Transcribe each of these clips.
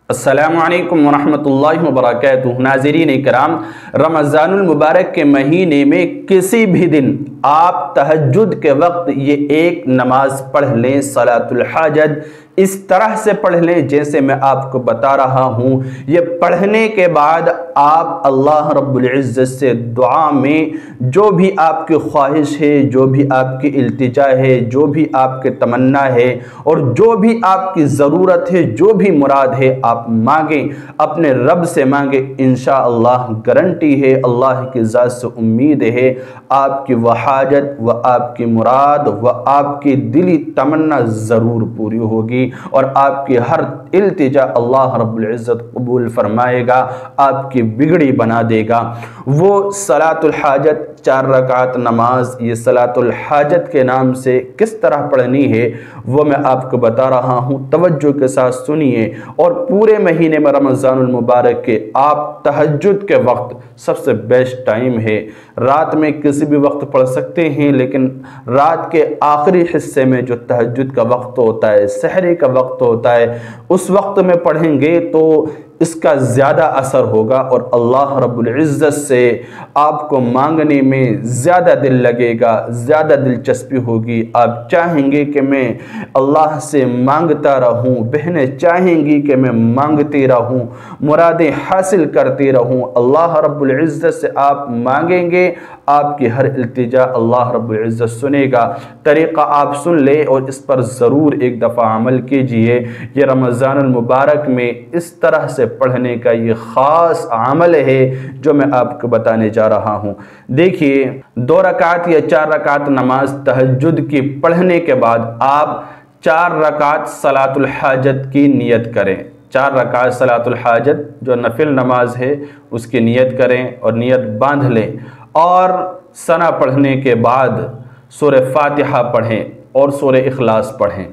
السلام علیکم ورحمۃ اللہ وبرکاتہ۔ ناظرین اکرام، رمضان المبارک کے مہینے میں کسی بھی دن آپ تہجد کے وقت یہ ایک نماز پڑھ لیں، صلاۃ الحاجت، اس طرح سے پڑھ لیں جیسے میں آپ کو بتا رہا ہوں۔ یہ پڑھنے کے بعد آپ اللہ رب العزت سے دعا میں جو بھی آپ کی خواہش ہے، جو بھی آپ کی التجا ہے، جو بھی آپ کے تمنا ہے اور جو بھی آپ کی ضرورت ہے، جو بھی مراد ہے، آپ مانگیں، اپنے رب سے مانگیں۔ انشاءاللہ گارنٹی ہے، اللہ کی ذات سے امید ہے، آپ کی وہ حاجت و آپ کی مراد و آپ کی دلی تمنا ضرور پوری ہوگی اور آپ کی ہر التجا اللہ رب العزت قبول فرمائے گا، آپ کی بگڑی بنا دے گا۔ وہ صلاۃ الحاجت، 4 رکعت نماز، یہ صلاۃ الحاجت کے نام سے کس طرح پڑھنی ہے وہ میں آپ کو بتا رہا ہوں، توجہ کے ساتھ سنیے۔ اور پورے مہینے میں رمضان المبارک کے آپ تہجد کے وقت سب سے بیسٹ ٹائم ہے۔ رات میں کسی بھی وقت پڑھ سکتے ہیں، لیکن رات کے آخری حصے میں جو تہجد کا وقت ہوتا ہے، سحری کا وقت ہوتا ہے، اس وقت میں پڑھیں گے تو اس کا زیادہ اثر ہوگا اور اللہ رب العزت سے آپ کو مانگنے میں زیادہ دل لگے گا، زیادہ دلچسپی ہوگی۔ آپ چاہیں گے کہ میں اللہ سے مانگتا رہوں، بہنیں چاہیں گی کہ میں مانگتی رہوں، مرادیں حاصل کرتی رہوں۔ اللہ رب العزت سے آپ مانگیں گے، آپ کی ہر التجا اللہ رب العزت سنے گا۔ طریقہ آپ سن لیں اور اس پر ضرور ایک دفعہ عمل کیجئے۔ یہ رمضان المبارک میں اس طرح سے پڑھنے کا یہ خاص عمل ہے جو میں آپ کو بتانے جا رہا ہوں۔ دیکھیے، 2 رکعت یا 4 رکعت نماز تہجد کی پڑھنے کے بعد آپ 4 رکعت صلاۃ الحاجت کی نیت کریں۔ 4 رکعت صلاۃ الحاجت جو نفل نماز ہے اس کی نیت کریں اور نیت باندھ لیں، اور ثنا پڑھنے کے بعد سورہ فاتحہ پڑھیں اور سورہ اخلاص پڑھیں۔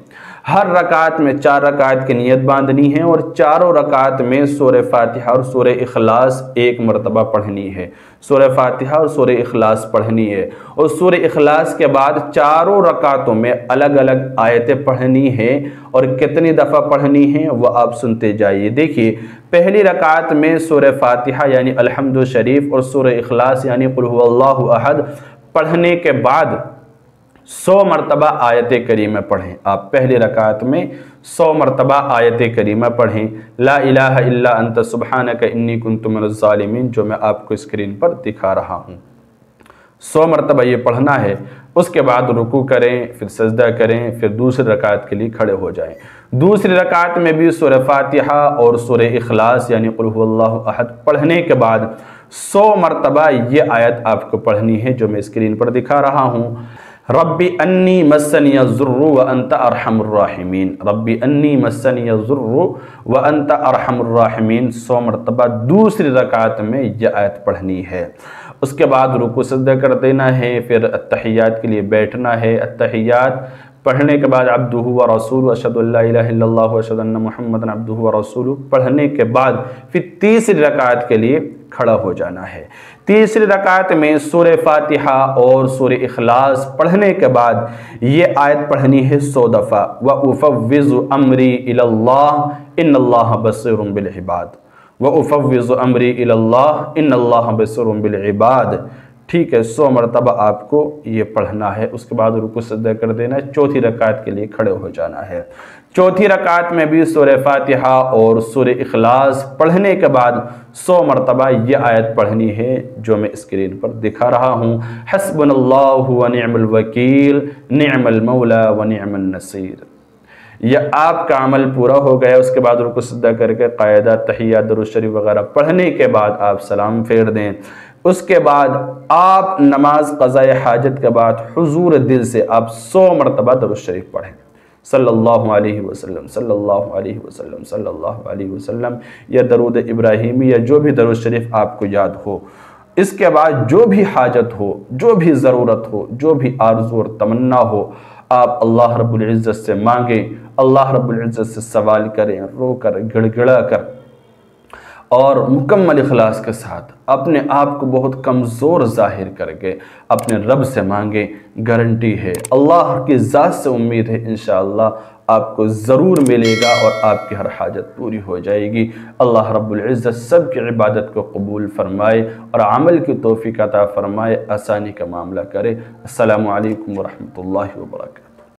ہر رکعت میں 4 رکعت کی نیت باندھنی ہے اور چاروں رکعت میں سورہ فاتحہ اور سورہ اخلاص ایک مرتبہ پڑھنی ہے۔ سورہ فاتحہ اور سورہ اخلاص پڑھنی ہے اور سورہ اخلاص کے بعد چاروں رکعتوں میں الگ الگ آیتیں پڑھنی ہیں، اور کتنی دفعہ پڑھنی ہیں وہ آپ سنتے جائیے۔ دیکھیے، پہلی رکعت میں سورہ فاتحہ یعنی الحمد شریف اور سورہ اخلاص یعنی قل هو اللہ احد پڑھنے کے بعد 100 مرتبہ آیت کریمہ پڑھیں۔ آپ پہلی رکعت میں 100 مرتبہ آیت کریمہ پڑھیں، لا الہ الا انت سبحانک انی کنت من الظالمین، جو میں آپ کو اسکرین پر دکھا رہا ہوں۔ 100 مرتبہ یہ پڑھنا ہے۔ اس کے بعد رکوع کریں، پھر سجدہ کریں، پھر دوسری رکعت کے لیے کھڑے ہو جائیں۔ دوسری رکعت میں بھی سورہ فاتحہ اور سورہ اخلاص یعنی قل هو اللہ احد پڑھنے کے بعد 100 مرتبہ یہ آیت آپ کو پڑھنی ہے جو میں اسکرین پر دکھا رہا ہوں۔ ربی انی مسنی الضر وانت ارحم الراحمین، ربی انی مسنی الضر وانت ارحم الراحمین 100 مرتبہ دوسری رکعت میں یہ آیت پڑھنی ہے۔ اس کے بعد رکوع سجدہ کر دینا ہے، پھر التحیات کے لیے بیٹھنا ہے۔ التحیات پڑھنے کے بعد عبدہ و رسولہ اشہد ان لا الہ الا اللہ واشہد ان محمدا عبدہ و رسولہ پڑھنے کے بعد پھر تیسری رکعت کے لیے کھڑا ہو جانا ہے۔ تیسری رکعت میں سورہ فاتحہ اور سورہ اخلاص پڑھنے کے بعد یہ آیت پڑھنی ہے 100 دفعہ، وَأُفَوِّضُ أَمْرِي إِلَى اللَّهِ إِنَّ اللَّهَ بَصِيرٌ بِالْعِبَادِ، وَأُفَوِّضُ أَمْرِي إِلَى اللَّهِ إِنَّ اللَّهَ بَصِيرٌ بِالْعِبَادِ۔ ٹھیک ہے، 100 مرتبہ آپ کو یہ پڑھنا ہے۔ اس کے بعد رکوع سجدہ کر دینا ہے، چوتھی رکعت کے لیے کھڑے ہو جانا ہے۔ چوتھی رکعت میں بھی سورہ فاتحہ اور سورہ اخلاص پڑھنے کے بعد 100 مرتبہ یہ آیت پڑھنی ہے جو میں اسکرین پر دکھا رہا ہوں، حسبنا اللہ ونعم الوکیل نعم المولا ونعم النصیر۔ یہ آپ کا عمل پورا ہو گیا۔ اس کے بعد رکوع سجدہ کر کے قاعدہ تحیات درود شریف وغیرہ پڑھنے کے بعد آپ سلام پھیر دیں۔ اس کے بعد آپ نماز قضاء حاجت کے بعد حضور دل سے آپ 100 مرتبہ درود شریف پڑھیں، صلی اللہ علیہ وسلم، صلی اللہ علیہ وسلم، صلی اللہ علیہ وسلم، یا درود ابراہیمی یا جو بھی درود شریف آپ کو یاد ہو۔ اس کے بعد جو بھی حاجت ہو، جو بھی ضرورت ہو، جو بھی آرزو اور تمنا ہو، آپ اللہ رب العزت سے مانگیں، اللہ رب العزت سے سوال کریں، رو کر، گڑ گڑا کر اور مکمل اخلاص کے ساتھ اپنے آپ کو بہت کمزور ظاہر کر کے اپنے رب سے مانگیں۔ گارنٹی ہے، اللہ کی ذات سے امید ہے، انشاءاللہ آپ کو ضرور ملے گا اور آپ کی ہر حاجت پوری ہو جائے گی۔ اللہ رب العزت سب کی عبادت کو قبول فرمائے اور عمل کی توفیق عطا فرمائے، آسانی کا معاملہ کرے۔ السلام علیکم ورحمۃ اللہ وبرکاتہ۔